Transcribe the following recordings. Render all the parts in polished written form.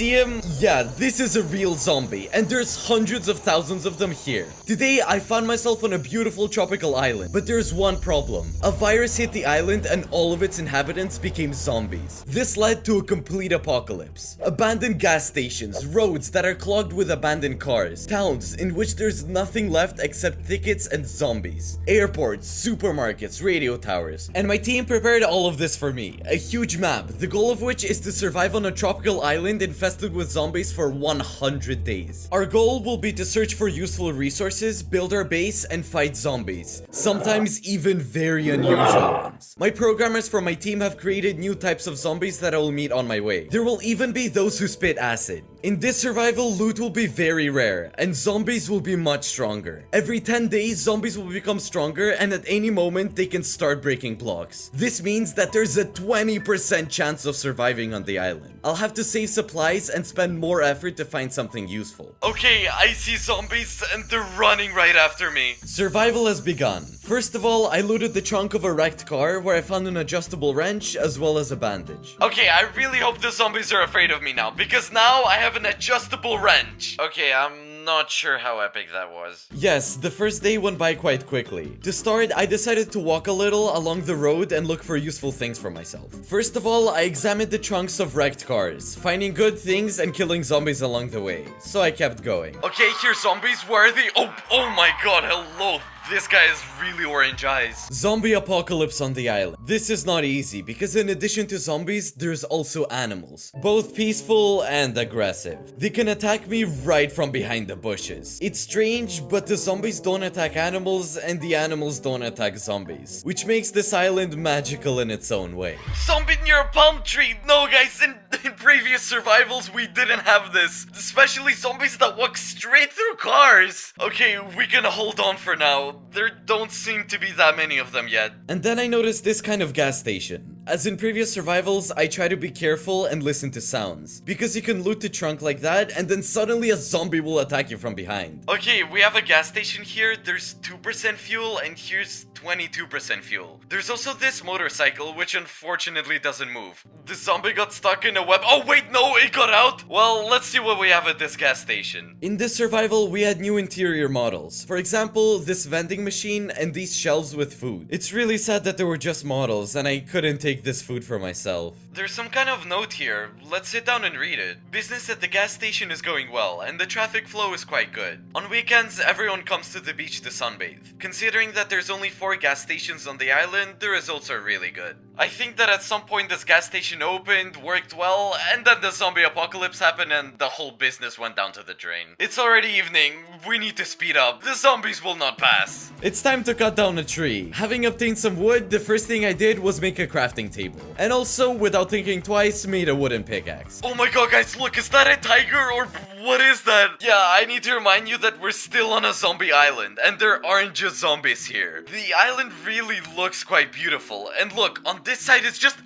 Yeah, this is a real zombie, and there's hundreds of thousands of them here. Today, I found myself on a beautiful tropical island, but there's one problem. A virus hit the island and all of its inhabitants became zombies. This led to a complete apocalypse. Abandoned gas stations, roads that are clogged with abandoned cars, towns in which there's nothing left except thickets and zombies, airports, supermarkets, radio towers. And my team prepared all of this for me. A huge map, the goal of which is to survive on a tropical island infested with zombies for 100 days. Our goal will be to search for useful resources, build our base, and fight zombies. Sometimes even very unusual ones. My programmers from my team have created new types of zombies that I will meet on my way. There will even be those who spit acid. In this survival, loot will be very rare, and zombies will be much stronger. Every 10 days, zombies will become stronger, and at any moment, they can start breaking blocks. This means that there's a 20% chance of surviving on the island. I'll have to save supplies and spend more effort to find something useful. Okay, I see zombies, and they're running right after me. Survival has begun. First of all, I looted the trunk of a wrecked car where I found an adjustable wrench as well as a bandage. Okay, I really hope the zombies are afraid of me now, because now I have an adjustable wrench. Okay, I'm not sure how epic that was. Yes, the first day went by quite quickly. To start, I decided to walk a little along the road and look for useful things for myself. First of all, I examined the trunks of wrecked cars, finding good things and killing zombies along the way. So I kept going. Okay, here zombies, where are they? Oh my god, hello. This guy has really orange eyes. Zombie apocalypse on the island. This is not easy because in addition to zombies, there's also animals. Both peaceful and aggressive. They can attack me right from behind the bushes. It's strange, but the zombies don't attack animals and the animals don't attack zombies, which makes this island magical in its own way. Zombie near a palm tree. No guys, in previous survivals we didn't have this. Especially zombies that walk straight through cars. Okay, we can hold on for now. There don't seem to be that many of them yet. And then I noticed this kind of gas station. As in previous survivals, I try to be careful and listen to sounds, because you can loot the trunk like that and then suddenly a zombie will attack you from behind. Okay, we have a gas station here, there's 2% fuel and here's 22% fuel. There's also this motorcycle which unfortunately doesn't move. The zombie got stuck in a web. Oh wait, no, it got out! Well, let's see what we have at this gas station. In this survival, we had new interior models. For example, this vending machine and these shelves with food. It's really sad that they were just models and I couldn't take this food for myself. There's some kind of note here. Let's sit down and read it. Business at the gas station is going well and the traffic flow is quite good. On weekends, everyone comes to the beach to sunbathe. Considering that there's only 4 gas stations on the island, the results are really good. I think that at some point this gas station opened, worked well, and then the zombie apocalypse happened and the whole business went down to the drain. It's already evening. We need to speed up. The zombies will not pass. It's time to cut down a tree. Having obtained some wood, the first thing I did was make a crafting table. And also, without thinking twice, made a wooden pickaxe. Oh my god guys, look, is that a tiger or what is that? Yeah, I need to remind you that we're still on a zombie island and there aren't just zombies here. The island really looks quite beautiful. And look, on this side it's just...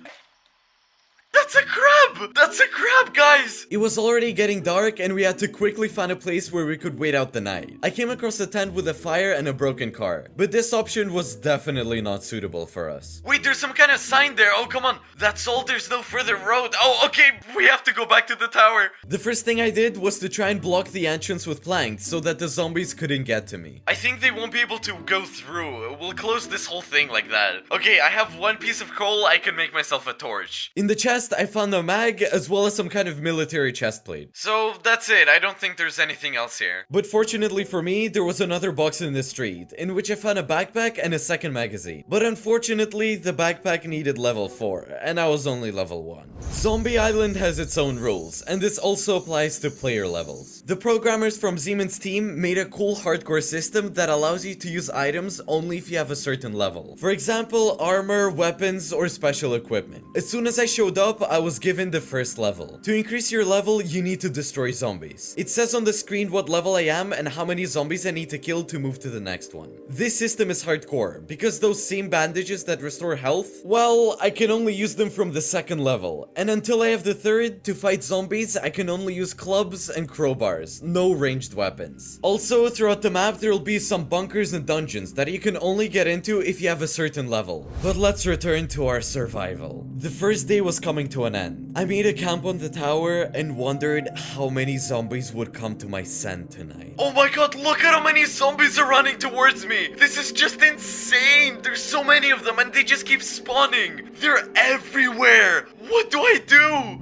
That's a crab! That's a crab, guys! It was already getting dark and we had to quickly find a place where we could wait out the night. I came across a tent with a fire and a broken car, but this option was definitely not suitable for us. Wait, there's some kind of sign there. Oh, come on. That's all. There's no further road. Oh, okay. We have to go back to the tower. The first thing I did was to try and block the entrance with planks so that the zombies couldn't get to me. I think they won't be able to go through. We'll close this whole thing like that. Okay, I have one piece of coal. I can make myself a torch. In the chest, I found a mag as well as some kind of military chest plate. So that's it. I don't think there's anything else here. But fortunately for me, there was another box in the street in which I found a backpack and a second magazine. But unfortunately, the backpack needed level 4 and I was only level 1. Zombie Island has its own rules and this also applies to player levels. The programmers from Siemens team made a cool hardcore system that allows you to use items only if you have a certain level. For example, armor, weapons, or special equipment. As soon as I showed up, I was given the first level. To increase your level, you need to destroy zombies. It says on the screen what level I am and how many zombies I need to kill to move to the next one. This system is hardcore, because those same bandages that restore health, well, I can only use them from the second level. And until I have the third, to fight zombies, I can only use clubs and crowbars, no ranged weapons. Also, throughout the map, there will be some bunkers and dungeons that you can only get into if you have a certain level. But let's return to our survival. The first day was coming to an end. I made a camp on the tower and wondered how many zombies would come to my sand tonight. Oh my god, look at how many zombies are running towards me! This is just insane! There's so many of them and they just keep spawning! They're everywhere! What do I do?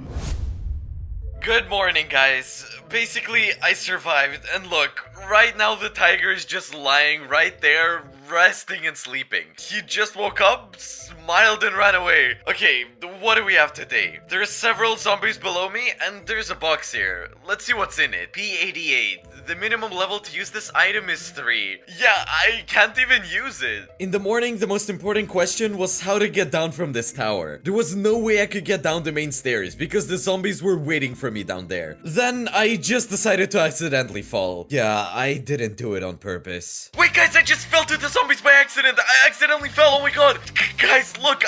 Good morning, guys. Basically, I survived, and look, right now the tiger is just lying right there, resting and sleeping. He just woke up, smiled and ran away. Okay, what do we have today? There are several zombies below me, and there's a box here. Let's see what's in it. P88. The minimum level to use this item is 3. Yeah, I can't even use it. In the morning, the most important question was how to get down from this tower. There was no way I could get down the main stairs because the zombies were waiting for me down there. Then I just decided to accidentally fall. Yeah, I didn't do it on purpose. Wait, guys, I just fell to the zombies by accident. I accidentally fell. Oh my god. Guys, look,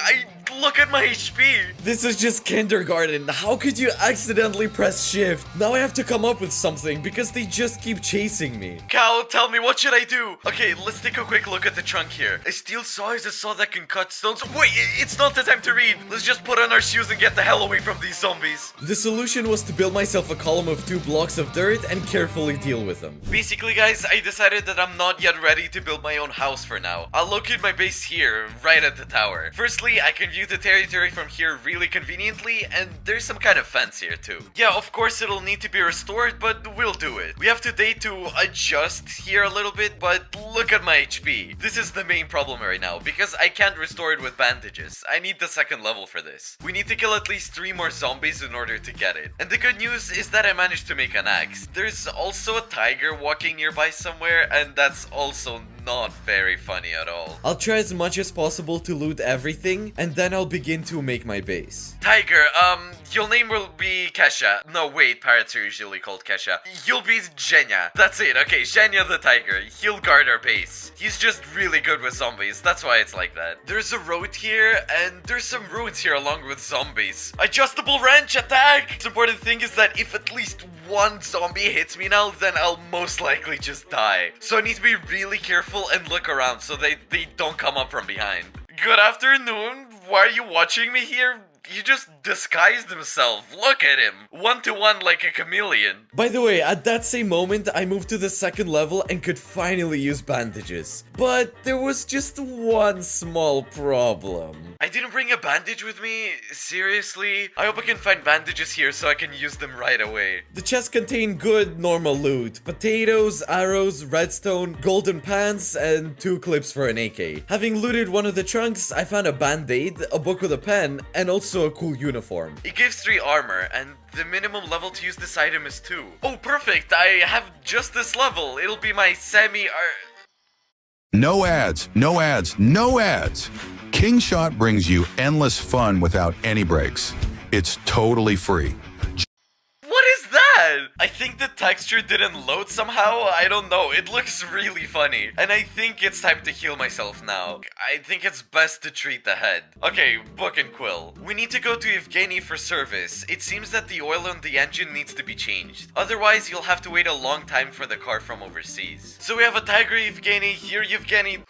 look at my HP. This is just kindergarten. How could you accidentally press shift? Now I have to come up with something because they just keep chasing me. Cow, tell me, what should I do? Okay, let's take a quick look at the trunk here. A steel saw is a saw that can cut stones. Wait, it's not the time to read. Let's just put on our shoes and get the hell away from these zombies. The solution was to build myself a column of 2 blocks of dirt and carefully deal with them. Basically, guys, I decided that I'm not yet ready to build my own house for now. I'll locate my base here, right at the tower. Firstly, I can view the territory from here really conveniently, and there's some kind of fence here too. Yeah, of course it'll need to be restored, but we'll do it. We have today to adjust here a little bit, but look at my HP. This is the main problem right now, because I can't restore it with bandages. I need the 2nd level for this. We need to kill at least 3 more zombies in order to get it. And the good news is that I managed to make an axe. There's also a tiger walking nearby somewhere, and that's also not very funny at all. I'll try as much as possible to loot everything, and then I'll begin to make my base. Tiger, your name will be Kesha. No, wait, parrots are usually called Kesha. You'll be Zhenya. That's it, okay, Zhenya the tiger. He'll guard our base. He's just really good with zombies, that's why it's like that. There's a road here, and there's some ruins here along with zombies. Adjustable wrench, attack! The important thing is that if at least one zombie hits me now, then I'll most likely just die. So I need to be really careful and look around so they don't come up from behind. Good afternoon. Why are you watching me here? He just disguised himself. Look at him. 1-to-1 like a chameleon. By the way, at that same moment, I moved to the 2nd level and could finally use bandages. But there was just one small problem. I didn't bring a bandage with me? Seriously? I hope I can find bandages here so I can use them right away. The chest contained good, normal loot. Potatoes, arrows, redstone, golden pants, and 2 clips for an AK. Having looted one of the trunks, I found a band-aid, a book with a pen, and also a cool uniform. It gives 3 armor, and the minimum level to use this item is 2. Oh, perfect! I have just this level. It'll be my No ads, no ads, no ads. KingShot brings you endless fun without any breaks. It's totally free. What is that? I think the texture didn't load somehow. I don't know. It looks really funny. And I think it's time to heal myself now. I think it's best to treat the head. Okay, book and quill. We need to go to Evgeny for service. It seems that the oil on the engine needs to be changed. Otherwise, you'll have to wait a long time for the car from overseas. So we have a tiger Evgeny, here Evgeny.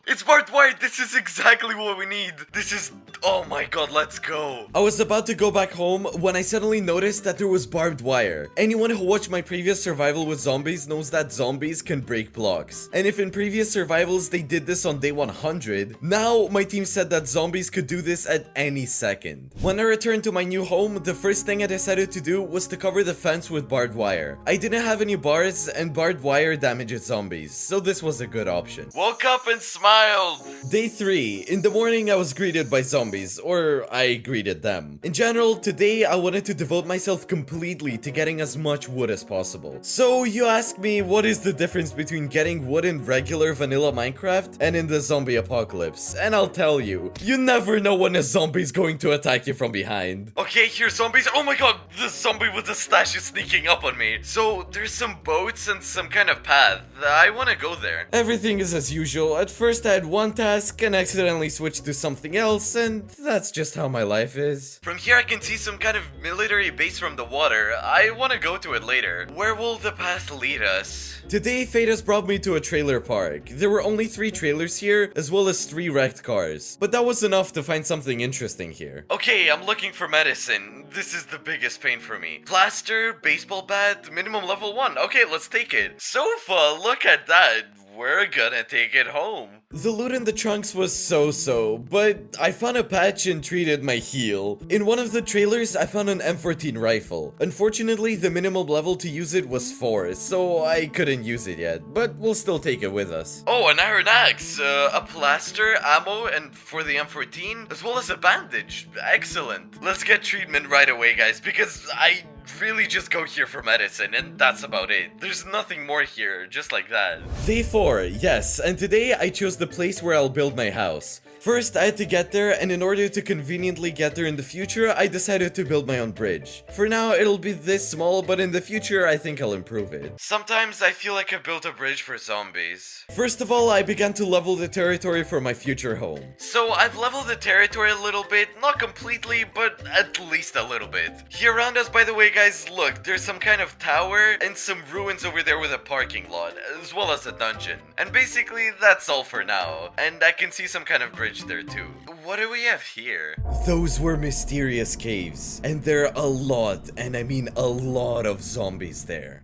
It's barbed wire. This is exactly what we need. This is... Oh my god, let's go. I was about to go back home when I suddenly noticed that there was barbed wire. Anyone who watched my previous survival with zombies knows that zombies can break blocks. And if in previous survivals they did this on day 100, now my team said that zombies could do this at any second. When I returned to my new home, the first thing I decided to do was to cover the fence with barbed wire. I didn't have any bars and barbed wire damages zombies, so this was a good option. Woke up and smiled! Day 3. In the morning I was greeted by zombies, or I greeted them. In general, today I wanted to devote myself completely to getting as much wood as possible. So you ask me, what is the difference between getting wood in regular vanilla Minecraft and in the zombie apocalypse? And I'll tell you, you never know when a zombie's going to attack you from behind. Okay, here's zombies. Oh my god, the zombie with the stash is sneaking up on me. So there's some boats and some kind of path. I want to go there. Everything is as usual. At first I had one task and accidentally switched to something else, and and that's just how my life is. From here I can see some kind of military base from the water. I want to go to it later. Where will the path lead us? Today, fate has brought me to a trailer park. There were only 3 trailers here, as well as 3 wrecked cars. But that was enough to find something interesting here. Okay, I'm looking for medicine. This is the biggest pain for me. Plaster, baseball bat, minimum level 1. Okay, let's take it. Sofa, look at that. We're gonna take it home. The loot in the trunks was so-so, but I found a patch and treated my heel. In one of the trailers, I found an M14 rifle. Unfortunately, the minimum level to use it was 4, so I couldn't use it yet, but we'll still take it with us. Oh, an iron axe, a plaster, ammo, and for the M14, as well as a bandage. Excellent. Let's get treatment right away, guys, because I really just go here for medicine, and that's about it. There's nothing more here, just like that. Day 4, yes, and today I chose the place where I'll build my house. First, I had to get there, and in order to conveniently get there in the future, I decided to build my own bridge. For now, it'll be this small, but in the future, I think I'll improve it. Sometimes I feel like I built a bridge for zombies. First of all, I began to level the territory for my future home. So I've leveled the territory a little bit, not completely, but at least a little bit. Here around us, by the way, guys, look, there's some kind of tower and some ruins over there with a parking lot, as well as a dungeon. And basically, that's all for now. And I can see some kind of bridge there too. What do we have here? Those were mysterious caves, and there are a lot, and I mean a lot of zombies there.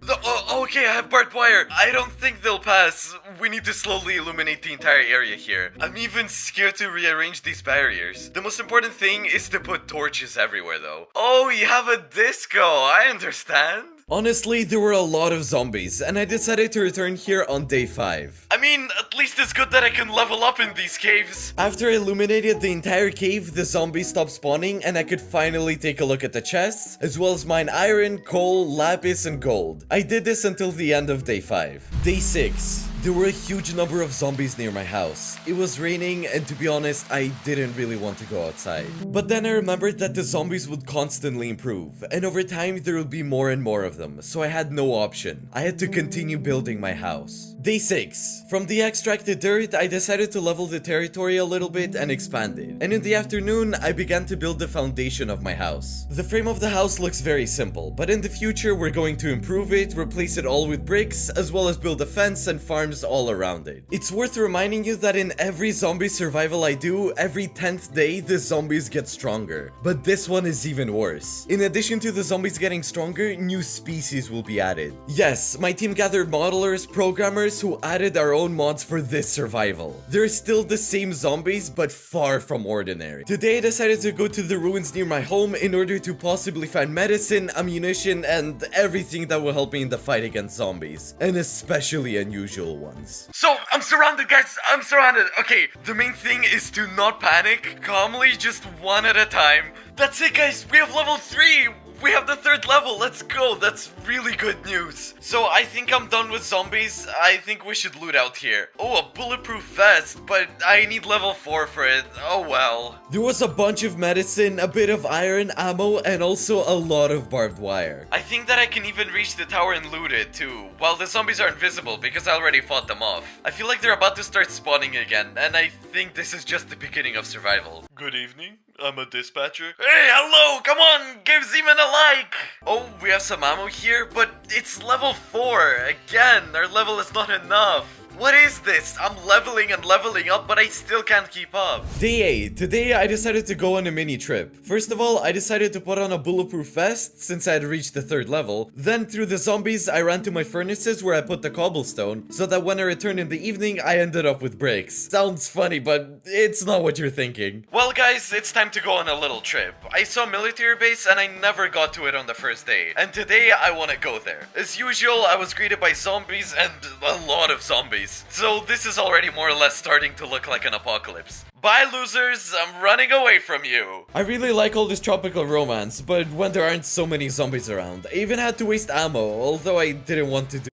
Okay, I have barbed wire. I don't think they'll pass. We need to slowly illuminate the entire area here. I'm even scared to rearrange these barriers. The most important thing is to put torches everywhere though. Oh, you have a disco, I understand. Honestly, there were a lot of zombies, and I decided to return here on day 5. I mean, at least it's good that I can level up in these caves. After I illuminated the entire cave, the zombies stopped spawning, and I could finally take a look at the chests, as well as mine iron, coal, lapis, and gold. I did this until the end of day 5. Day 6. There were a huge number of zombies near my house. It was raining, and to be honest, I didn't really want to go outside. But then I remembered that the zombies would constantly improve, and over time there would be more and more of them, so I had no option. I had to continue building my house. Day 6. From the extracted dirt, I decided to level the territory a little bit and expand it. And in the afternoon, I began to build the foundation of my house. The frame of the house looks very simple, but in the future we're going to improve it, replace it all with bricks, as well as build a fence and farms all around it. It's worth reminding you that in every zombie survival I do, every 10th day the zombies get stronger. But this one is even worse. In addition to the zombies getting stronger, new species will be added. Yes, my team gathered modelers, programmers who added our own mods for this survival. They're still the same zombies, but far from ordinary. Today I decided to go to the ruins near my home in order to possibly find medicine, ammunition, and everything that will help me in the fight against zombies. And especially unusual ones. So, I'm surrounded, guys! I'm surrounded! Okay, the main thing is to not panic. Calmly, just one at a time. That's it, guys! We have level 3! We have the 3rd level, let's go, that's really good news. So I think I'm done with zombies, I think we should loot out here. Oh, a bulletproof vest, but I need level 4 for it, oh well. There was a bunch of medicine, a bit of iron, ammo, and also a lot of barbed wire. I think that I can even reach the tower and loot it too, while the zombies are invisible because I already fought them off. I feel like they're about to start spawning again, and I think this is just the beginning of survival. Good evening. I'm a dispatcher. Hey, hello! Come on! Give Zeman a like! Oh, we have some ammo here, but it's level 4. Again, our level is not enough. What is this? I'm leveling and leveling up, but I still can't keep up. Day 8. Today, I decided to go on a mini trip. First of all, I decided to put on a bulletproof vest since I had reached the 3rd level. Then, through the zombies, I ran to my furnaces where I put the cobblestone, so that when I returned in the evening, I ended up with bricks. Sounds funny, but it's not what you're thinking. Well, guys, it's time to go on a little trip. I saw a military base, and I never got to it on the first day. And today, I want to go there. As usual, I was greeted by zombies, and a lot of zombies. So this is already more or less starting to look like an apocalypse. Bye, losers, I'm running away from you. I really like all this tropical romance, but when there aren't so many zombies around, I even had to waste ammo, although I didn't want to do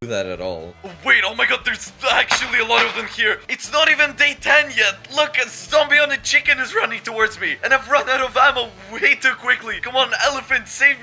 that at all. all. Wait, oh my god, there's actually a lot of them here. It's not even day 10 yet. Look, a zombie on a chicken is running towards me, and I've run out of ammo way too quickly. Come on, elephant, save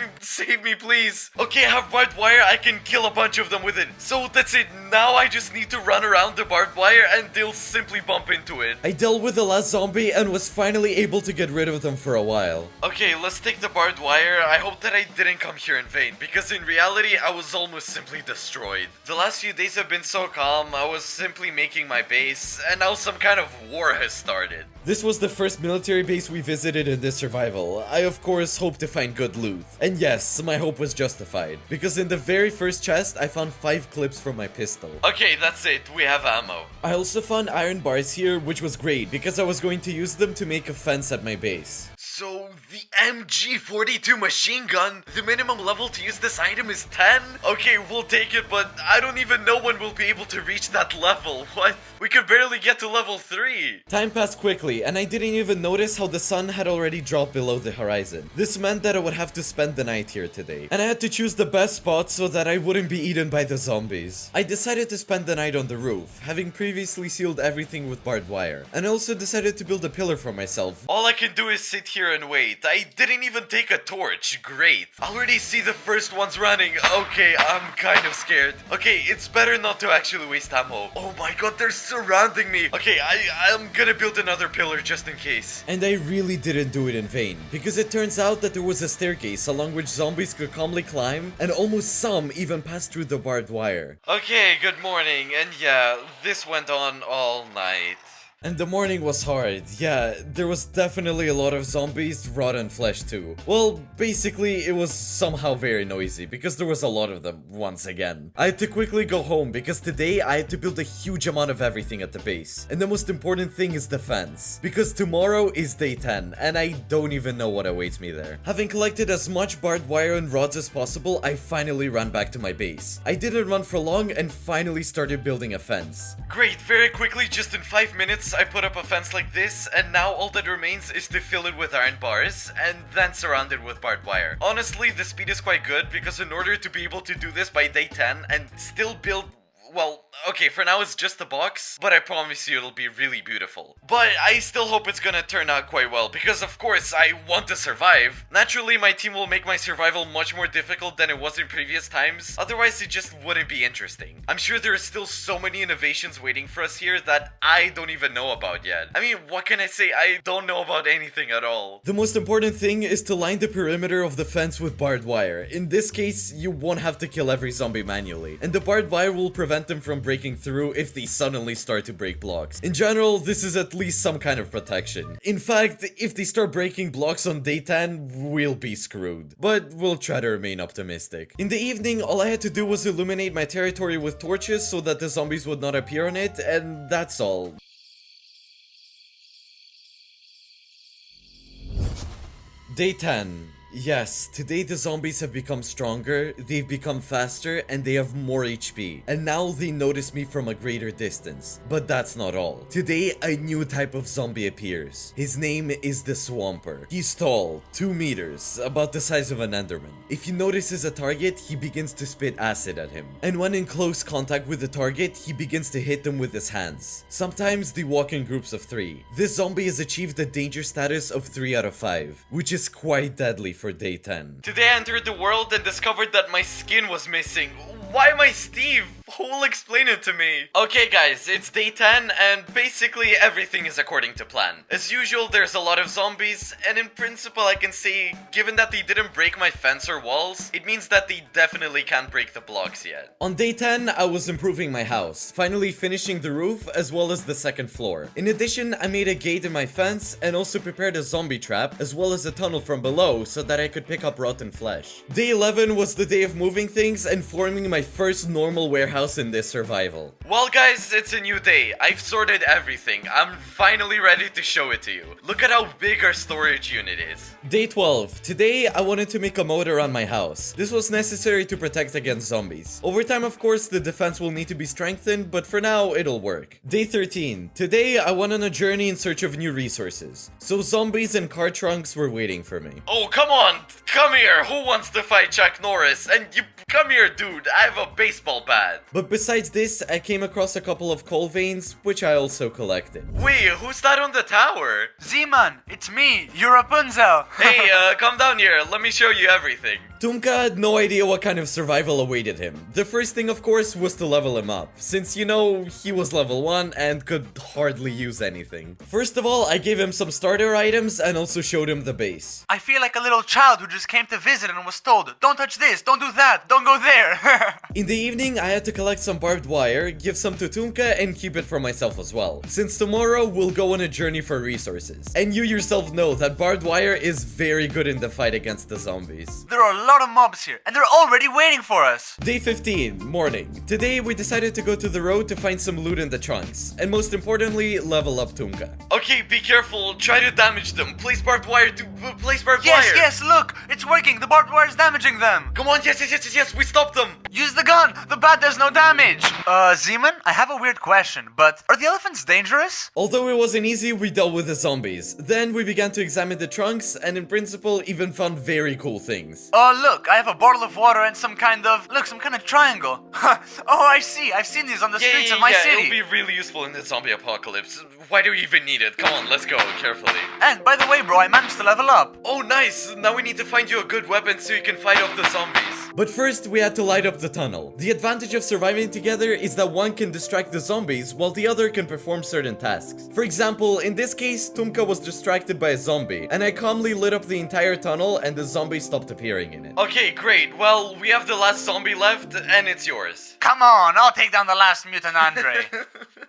me, please. Okay, I have barbed wire. I can kill a bunch of them with it. So that's it. Now I just need to run around the barbed wire, and they'll simply bump into it. I dealt with the last zombie and was finally able to get rid of them for a while. Okay, let's take the barbed wire. I hope that I didn't come here in vain, because in reality, I was almost simply destroyed. The last few days have been so calm. I was simply making my base, and now some kind of war has started. This was the first military base we visited in this survival. I of course hope to find good loot. And yes, my hope was justified, because in the very first chest, I found 5 clips from my pistol. Okay, that's it. We have ammo. I also found iron bars here, which was great, because I was going to use them to make a fence at my base. So, the MG42 machine gun, the minimum level to use this item is 10? Okay, we'll take it, but I don't even know when we'll be able to reach that level. What? We could barely get to level 3. Time passed quickly, and I didn't even notice how the sun had already dropped below the horizon. This meant that I would have to spend the night here today, and I had to choose the best spot so that I wouldn't be eaten by the zombies. I decided to spend the night on the roof, having previously sealed everything with barbed wire, and I also decided to build a pillar for myself. All I can do is sit here and wait. I didn't even take a torch. Great. I already see the first ones running. Okay, I'm kind of scared. Okay, it's better not to actually waste ammo. Oh my god, they're surrounding me. Okay, I'm gonna build another pillar just in case. And I really didn't do it in vain, because it turns out that there was a staircase along which zombies could calmly climb, and almost some even passed through the barbed wire. Okay, good morning. And yeah, this went on all night. And the morning was hard. Yeah, there was definitely a lot of zombies, rotten flesh too. Well, basically, it was somehow very noisy, because there was a lot of them, once again. I had to quickly go home, because today I had to build a huge amount of everything at the base. And the most important thing is the fence, because tomorrow is day 10, and I don't even know what awaits me there. Having collected as much barbed wire and rods as possible, I finally ran back to my base. I didn't run for long, and finally started building a fence. Great, very quickly, just in 5 minutes, I put up a fence like this, and now all that remains is to fill it with iron bars, and then surround it with barbed wire. Honestly, the speed is quite good, because in order to be able to do this by day 10 and still build... Well, okay, for now it's just a box, but I promise you it'll be really beautiful. But I still hope it's gonna turn out quite well, because of course I want to survive. Naturally, my team will make my survival much more difficult than it was in previous times, otherwise it just wouldn't be interesting. I'm sure there are still so many innovations waiting for us here that I don't even know about yet. I mean, what can I say? I don't know about anything at all. The most important thing is to line the perimeter of the fence with barbed wire. In this case, you won't have to kill every zombie manually, and the barbed wire will prevent them from breaking through if they suddenly start to break blocks. In general, this is at least some kind of protection. In fact, if they start breaking blocks on day 10, we'll be screwed. But we'll try to remain optimistic. In the evening, all I had to do was illuminate my territory with torches so that the zombies would not appear on it, and that's all. Day 10. Yes, today the zombies have become stronger, they've become faster, and they have more HP. And now they notice me from a greater distance. But that's not all. Today, a new type of zombie appears. His name is the Swamper. He's tall, 2 meters, about the size of an Enderman. If he notices a target, he begins to spit acid at him. And when in close contact with the target, he begins to hit them with his hands. Sometimes they walk in groups of 3. This zombie has achieved a danger status of 3 out of 5, which is quite deadly for day 10. Today I entered the world and discovered that my skin was missing. Why am I Steve? Who will explain it to me? Okay guys, it's day 10 and basically everything is according to plan. As usual, there's a lot of zombies, and in principle I can say, given that they didn't break my fence or walls, it means that they definitely can't break the blocks yet. On day 10, I was improving my house, finally finishing the roof as well as the second floor. In addition, I made a gate in my fence and also prepared a zombie trap as well as a tunnel from below so that I could pick up rotten flesh. Day 11 was the day of moving things and forming my first normal warehouse in this survival. Well guys, it's a new day. I've sorted everything. I'm finally ready to show it to you. Look at how big our storage unit is. Day 12. Today, I wanted to make a moat around my house. This was necessary to protect against zombies. Over time, of course, the defense will need to be strengthened, but for now, it'll work. Day 13. Today, I went on a journey in search of new resources. So zombies and car trunks were waiting for me. Oh, come on! Come here! Who wants to fight Chuck Norris? And you... Come here, dude. have a baseball bat. But besides this, I came across a couple of coal veins, which I also collected. Wait, who's that on the tower? Z-Man, it's me, you're Rapunzel. Hey, come down here, let me show you everything. Tumka had no idea what kind of survival awaited him. The first thing, of course, was to level him up, since, you know, he was level 1 and could hardly use anything. First of all, I gave him some starter items and also showed him the base. I feel like a little child who just came to visit and was told, don't touch this, don't do that, don't go there. In the evening, I had to collect some barbed wire, give some to Tumka, and keep it for myself as well, since tomorrow we'll go on a journey for resources. And you yourself know that barbed wire is very good in the fight against the zombies. There are a lot of mobs here, and they're already waiting for us. Day 15, morning. Today we decided to go to the road to find some loot in the trunks, and most importantly, level up Tumka. Okay, be careful, try to damage them. Place barbed wire to place barbed wire. Yes, look, it's working, the barbed wire is damaging them. Come on, yes, we stopped them. Use the gun, the bat does no damage. Zeman, I have a weird question, but are the elephants dangerous? Although it wasn't easy, we dealt with the zombies. Then we began to examine the trunks, and in principle, even found very cool things. Look, I have a bottle of water and some kind of triangle. Oh, I see. I've seen these on the streets of my city. It'll be really useful in the zombie apocalypse. Why do you even need it? Come on, let's go, carefully. And by the way, bro, I managed to level up. Oh, nice. Now we need to find you a good weapon so you can fight off the zombies. But first, we had to light up the tunnel. The advantage of surviving together is that one can distract the zombies while the other can perform certain tasks. For example, in this case, Tumka was distracted by a zombie, and I calmly lit up the entire tunnel and the zombie stopped appearing in it. Okay, great. Well, we have the last zombie left, and it's yours. Come on, I'll take down the last mutant Andre.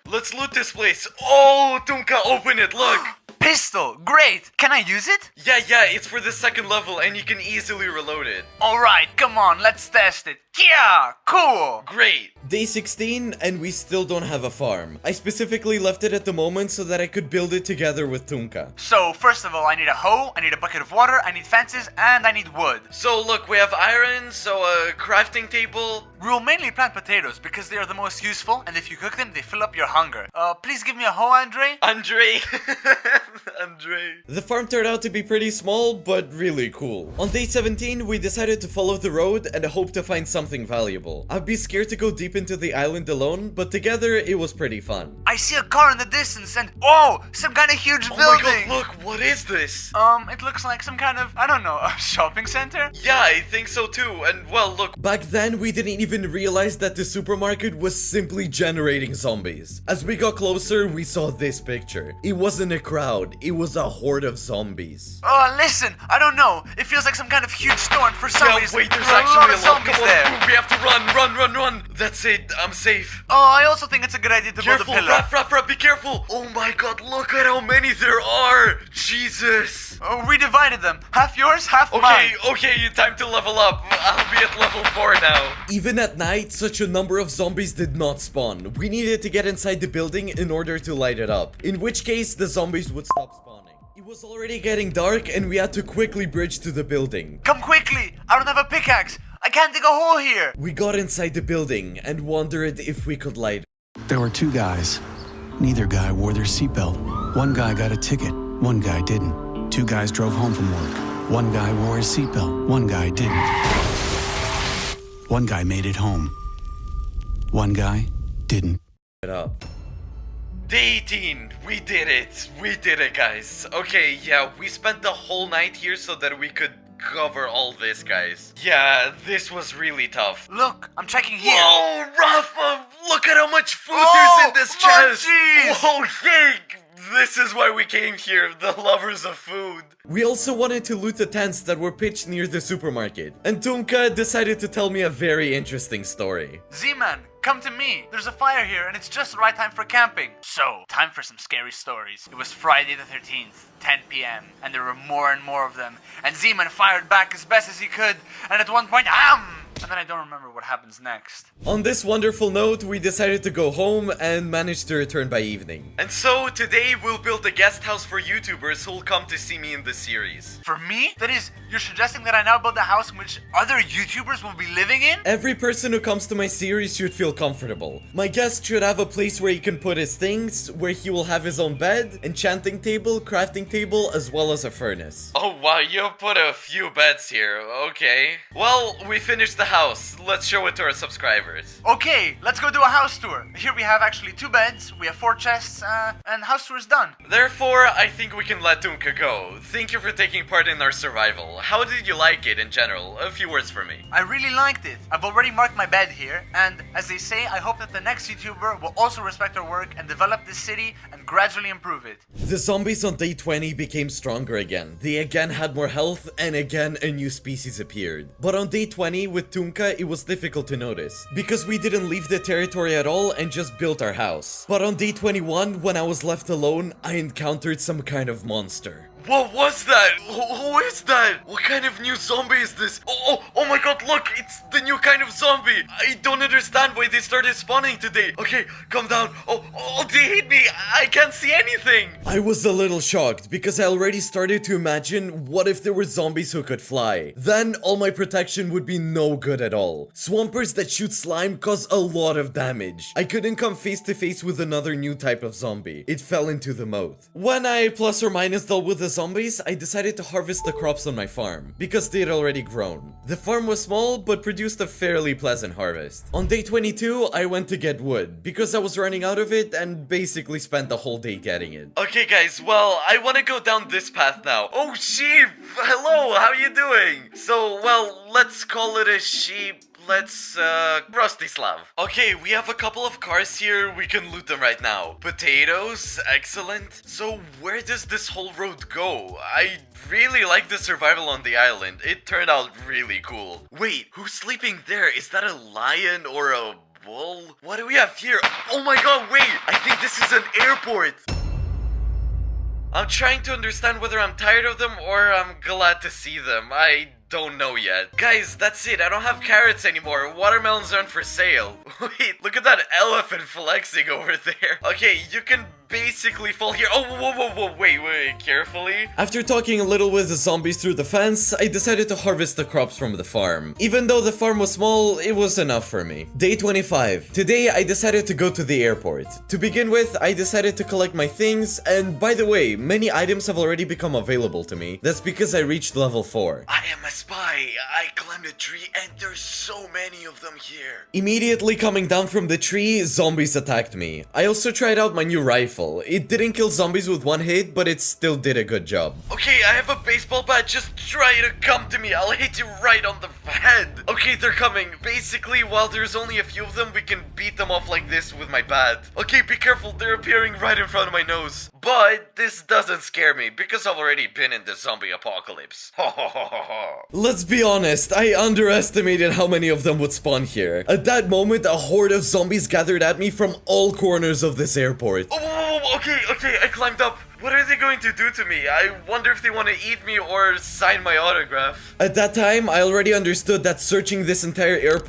Let's loot this place. Oh, Tumka, open it, look. Pistol, great! Can I use it? Yeah, it's for the second level and you can easily reload it. Alright, come on, let's test it. Yeah, cool! Great! Day 16 and we still don't have a farm. I specifically left it at the moment so that I could build it together with Tumka. So, first of all, I need a hoe, I need a bucket of water, I need fences, and I need wood. So look, we have iron, so a crafting table. We will mainly plant potatoes because they are the most useful, and if you cook them, they fill up your hunger. Please give me a hoe, Andre? Andre. The farm turned out to be pretty small, but really cool. On day 17, we decided to follow the road and hope to find something valuable. I'd be scared to go deep into the island alone, but together it was pretty fun. I see a car in the distance and oh, some kind of huge building. Oh my god, look, what is this? It looks like some kind of, I don't know, a shopping center? Yeah, I think so too. And well, look, back then we didn't even realize that the supermarket was simply generating zombies. As we got closer, we saw this picture. It wasn't a crowd, it was a horde of zombies. Listen, I don't know. It feels like some kind of huge store, and for some reason, wait, there's there are actually a lot of zombies there. We have to run. That's it, I'm safe. I also think it's a good idea to build a pillar. Rap, be careful. Oh my god, look at how many there are. Jesus. We divided them. Half yours, half mine. Okay, time to level up. I'll be at level 4 now. Even at night, such a number of zombies did not spawn. We needed to get inside the building in order to light it up. In which case, the zombies would stop spawning. It was already getting dark and we had to quickly bridge to the building. Come quickly! I don't have a pickaxe! I can't dig a hole here! We got inside the building and wondered if we could light. There were two guys. Neither guy wore their seatbelt. One guy got a ticket, one guy didn't. Two guys drove home from work. One guy wore his seatbelt, one guy didn't. One guy made it home. One guy didn't. It up. Day 18, we did it guys. Okay, yeah, we spent the whole night here so that we could cover all this, guys. Yeah, this was really tough. Look, I'm checking here. Whoa, Rafa, look at how much food there's in this chest. Munchies! Whoa, Jake, this is why we came here, the lovers of food. We also wanted to loot the tents that were pitched near the supermarket, and Tumka decided to tell me a very interesting story. Z-Man, come to me. There's a fire here and it's just the right time for camping. So, time for some scary stories. It was Friday the 13th, 10 p.m. and there were more and more of them. And Z-Man fired back as best as he could, and at one point, and then I don't remember what happens next. On this wonderful note, we decided to go home and managed to return by evening. And so, today we'll build a guest house for YouTubers who'll come to see me in the series. For me? That is, you're suggesting that I now build a house in which other YouTubers will be living in? Every person who comes to my series should feel comfortable. My guest should have a place where he can put his things, where he will have his own bed, enchanting table, crafting table, as well as a furnace. Oh wow, you put a few beds here, okay. Well, we finished the house. Let's show it to our subscribers. Okay, let's go do a house tour. Here we have actually 2 beds, we have 4 chests, and house tour is done. Therefore, I think we can let Tunka go. Thank you for taking part in our survival. How did you like it in general? A few words for me. I really liked it. I've already marked my bed here, and as they say, I hope that the next YouTuber will also respect our work and develop this city and gradually improve it. The zombies on day 20 became stronger again. They again had more health, and again a new species appeared. But on day 20, with Tunka, it was difficult to notice, because we didn't leave the territory at all and just built our house. But on day 21, when I was left alone, I encountered some kind of monster. What was that? Who is that? What kind of new zombie is this? Oh my god, look, it's the new kind of zombie. I don't understand why they started spawning today. Okay, calm down. Oh, they hit me. I can't see anything. I was a little shocked because I already started to imagine what if there were zombies who could fly. Then all my protection would be no good at all. Swampers that shoot slime cause a lot of damage. I couldn't come face to face with another new type of zombie. It fell into the mouth. When I plus or minus dealt with the zombies, I decided to harvest the crops on my farm, because they had already grown. The farm was small, but produced a fairly pleasant harvest. On day 22, I went to get wood, because I was running out of it and basically spent the whole day getting it. Okay guys, well, I want to go down this path now. Oh, sheep! Hello, how you doing? So, well, let's call it a sheep. Let's, Rostislav. Okay, we have a couple of cars here, we can loot them right now. Potatoes, excellent. So where does this whole road go? I really like the survival on the island. It turned out really cool. Wait, who's sleeping there? Is that a lion or a bull? What do we have here? Oh my god, wait! I think this is an airport! I'm trying to understand whether I'm tired of them or I'm glad to see them. I don't know yet. Guys, that's it. I don't have carrots anymore. Watermelons aren't for sale. Wait, look at that elephant flexing over there. Okay, you can basically fall here. Oh, whoa, wait, carefully. After talking a little with the zombies through the fence, I decided to harvest the crops from the farm. Even though the farm was small, it was enough for me. Day 25. Today, I decided to go to the airport. To begin with, I decided to collect my things, and by the way, many items have already become available to me. That's because I reached level 4. I am a spy. I climbed a tree, and there's so many of them here. Immediately coming down from the tree, zombies attacked me. I also tried out my new rifle. It didn't kill zombies with one hit, but it still did a good job. Okay, I have a baseball bat. Just try to come to me. I'll hit you right on the head. Okay, they're coming. Basically, while there's only a few of them, we can beat them off like this with my bat. Okay, be careful. They're appearing right in front of my nose. But this doesn't scare me because I've already been in the zombie apocalypse. Let's be honest, I underestimated how many of them would spawn here. At that moment, a horde of zombies gathered at me from all corners of this airport. Okay, I climbed up. What are they going to do to me? I wonder if they want to eat me or sign my autograph. At that time, I already understood that searching this entire airport